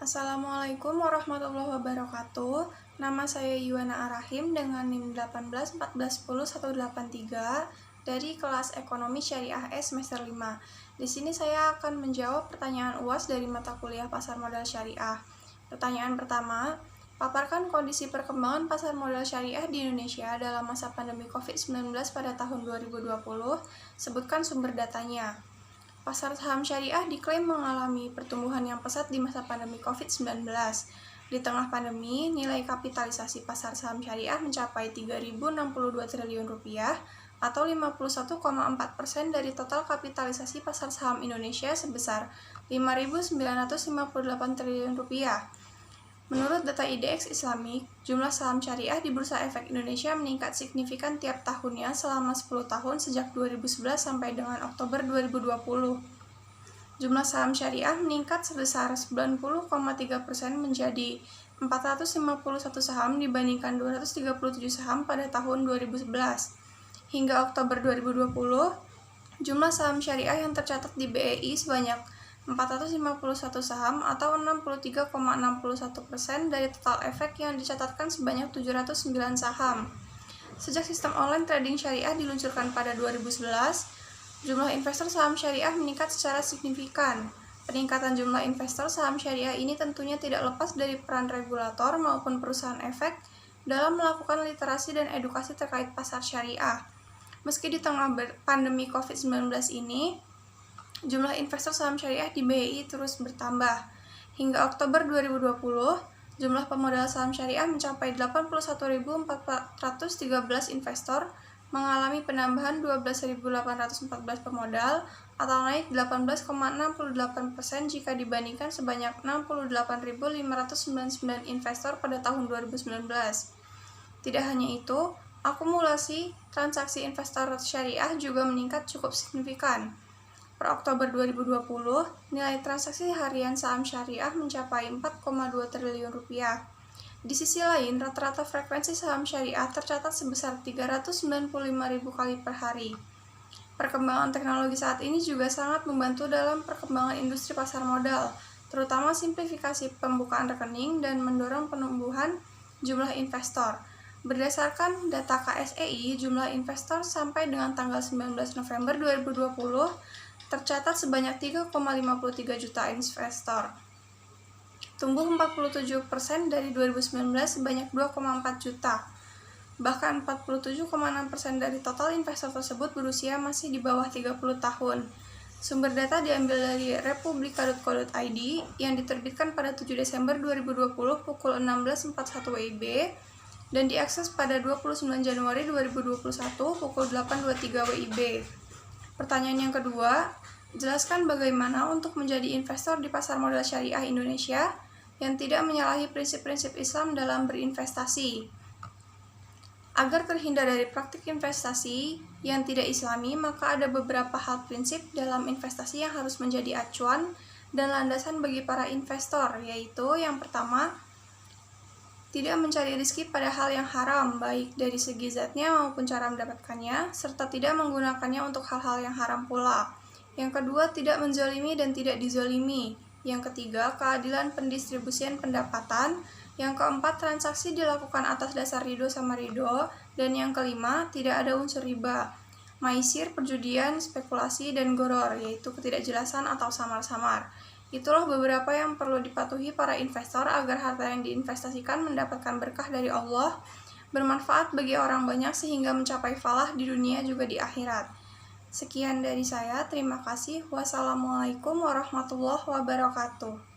Assalamualaikum warahmatullahi wabarakatuh. Nama saya Yuwana Arahim dengan NIM 18 14 10 183 dari kelas Ekonomi Syariah S semester 5. Di sini saya akan menjawab pertanyaan UAS dari mata kuliah Pasar Modal Syariah. Pertanyaan pertama, paparkan kondisi perkembangan pasar modal syariah di Indonesia dalam masa pandemi COVID-19 pada tahun 2020. Sebutkan sumber datanya. Pasar saham syariah diklaim mengalami pertumbuhan yang pesat di masa pandemi COVID-19. Di tengah pandemi, nilai kapitalisasi pasar saham syariah mencapai 3.062 triliun rupiah atau 51,4% dari total kapitalisasi pasar saham Indonesia sebesar 5.958 triliun rupiah. Menurut data IDX Islamic, jumlah saham syariah di Bursa Efek Indonesia meningkat signifikan tiap tahunnya selama 10 tahun sejak 2011 sampai dengan Oktober 2020. Jumlah saham syariah meningkat sebesar 90,3% menjadi 451 saham dibandingkan 237 saham pada tahun 2011. Hingga Oktober 2020, jumlah saham syariah yang tercatat di BEI sebanyak 451 saham atau 63,61% dari total efek yang dicatatkan sebanyak 709 saham. Sejak sistem online trading syariah diluncurkan pada 2011, jumlah investor saham syariah meningkat secara signifikan. Peningkatan jumlah investor saham syariah ini tentunya tidak lepas dari peran regulator maupun perusahaan efek dalam melakukan literasi dan edukasi terkait pasar syariah. Meski di tengah pandemi COVID-19 ini, jumlah investor saham syariah di BEI terus bertambah. Hingga Oktober 2020, jumlah pemodal saham syariah mencapai 81.413 investor, mengalami penambahan 12.814 pemodal atau naik 18,68% jika dibandingkan sebanyak 68.599 investor pada tahun 2019. Tidak hanya itu, akumulasi transaksi investor syariah juga meningkat cukup signifikan. Per Oktober 2020, nilai transaksi harian saham syariah mencapai 4,2 triliun rupiah. Di sisi lain, rata-rata frekuensi saham syariah tercatat sebesar 395.000 kali per hari. Perkembangan teknologi saat ini juga sangat membantu dalam perkembangan industri pasar modal, terutama simplifikasi pembukaan rekening dan mendorong penumbuhan jumlah investor. Berdasarkan data KSEI, jumlah investor sampai dengan tanggal 19 November 2020 tercatat sebanyak 3,53 juta investor, tumbuh 47% dari 2019 sebanyak 2,4 juta. Bahkan 47,6% dari total investor tersebut berusia masih di bawah 30 tahun. Sumber data diambil dari republika.co.id yang diterbitkan pada 7 Desember 2020 pukul 16.41 WIB dan diakses pada 29 Januari 2021 pukul 8.23 WIB. Pertanyaan yang kedua, jelaskan bagaimana untuk menjadi investor di pasar modal syariah Indonesia yang tidak menyalahi prinsip-prinsip Islam dalam berinvestasi. Agar terhindar dari praktik investasi yang tidak islami, maka ada beberapa hal prinsip dalam investasi yang harus menjadi acuan dan landasan bagi para investor, yaitu yang pertama, tidak mencari rezeki pada hal yang haram, baik dari segi zatnya maupun cara mendapatkannya, serta tidak menggunakannya untuk hal-hal yang haram pula. Yang kedua, tidak menzalimi dan tidak dizalimi. Yang ketiga, keadilan pendistribusian pendapatan. Yang keempat, transaksi dilakukan atas dasar ridho sama ridho. Dan yang kelima, tidak ada unsur riba, maisir, perjudian, spekulasi, dan goror, yaitu ketidakjelasan atau samar-samar. Itulah beberapa yang perlu dipatuhi para investor agar harta yang diinvestasikan mendapatkan berkah dari Allah, bermanfaat bagi orang banyak sehingga mencapai falah di dunia juga di akhirat. Sekian dari saya, terima kasih. Wassalamualaikum warahmatullahi wabarakatuh.